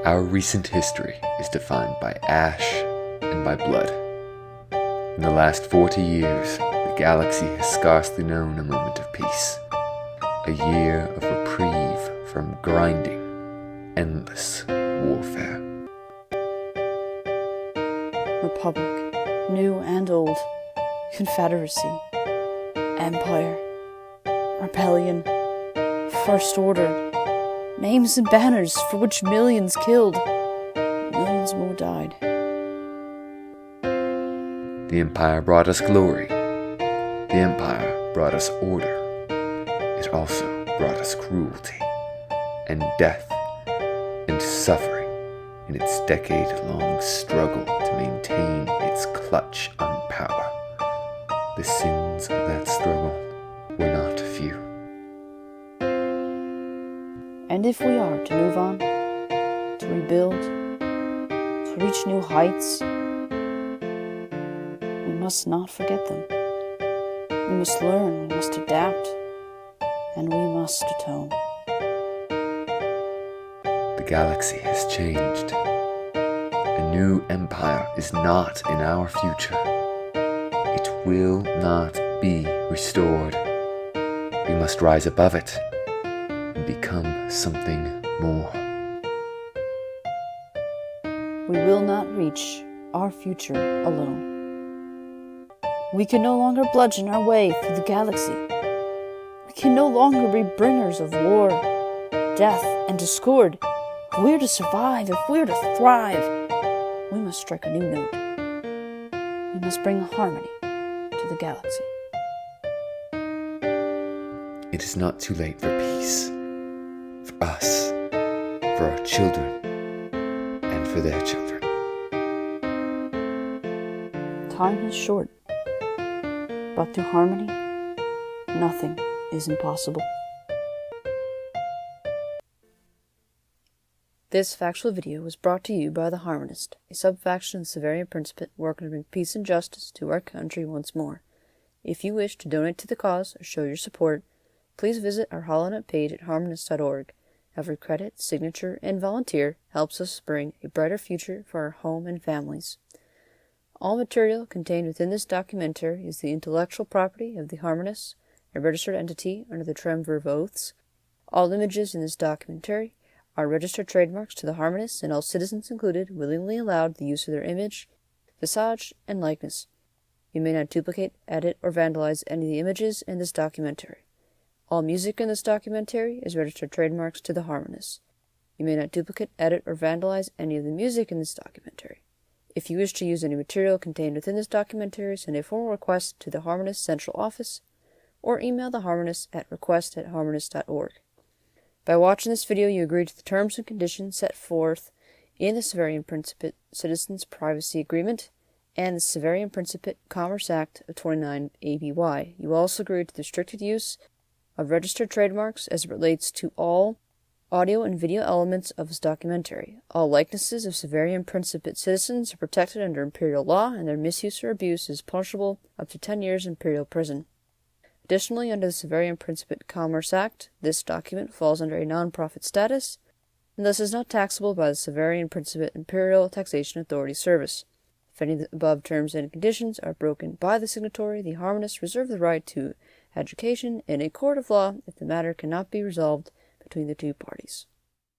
Our recent history is defined by ash and by blood. In the last 40 years, the galaxy has scarcely known a moment of peace. A year of reprieve from grinding, endless warfare. Republic, new and old, Confederacy, Empire, Rebellion, First Order, names and banners for which millions killed, millions more died. The Empire brought us glory. The Empire brought us order. It also brought us cruelty, and death, and suffering in its decade-long struggle to maintain its clutch on power. The sins of that struggle were not few. And if we are to move on, to rebuild, to reach new heights, we must not forget them. We must learn, we must adapt, and we must atone. The galaxy has changed. A new empire is not in our future. It will not be restored. We must rise above it and become something more. We will not reach our future alone. We can no longer bludgeon our way through the galaxy. We can no longer be bringers of war, death, and discord. If we're to survive, if we're to thrive, we must strike a new note. We must bring harmony to the galaxy. It is not too late for peace. For us, for our children, and for their children. Time is short, but through harmony, nothing is impossible. This factual video was brought to you by the Harmonist, a sub-faction of the Severian Principate working to bring peace and justice to our country once more. If you wish to donate to the cause or show your support, please visit our HoloNet page at harmonist.org. Every credit, signature, and volunteer helps us bring a brighter future for our home and families. All material contained within this documentary is the intellectual property of the Harmonists, a registered entity under the Triumvirate of Oaths. All images in this documentary are registered trademarks to the Harmonists, and all citizens included willingly allowed the use of their image, visage, and likeness. You may not duplicate, edit, or vandalize any of the images in this documentary. All music in this documentary is registered trademarks to the Harmonists. You may not duplicate, edit, or vandalize any of the music in this documentary. If you wish to use any material contained within this documentary, send a formal request to the Harmonist Central Office, or email the Harmonists at request@harmonist.org. By watching this video, you agree to the terms and conditions set forth in the Severian Principate Citizens Privacy Agreement and the Severian Principate Commerce Act of 29 ABY. You also agree to the restricted use of registered trademarks as it relates to all audio and video elements of this documentary. All likenesses of Severian Principate citizens are protected under Imperial law, and their misuse or abuse is punishable up to 10 years in Imperial prison. Additionally, under the Severian Principate Commerce Act, this document falls under a non-profit status, and thus is not taxable by the Severian Principate Imperial Taxation Authority Service. If any of the above terms and conditions are broken by the signatory, the Harmonists reserve the right to education in a court of law if the matter cannot be resolved between the two parties.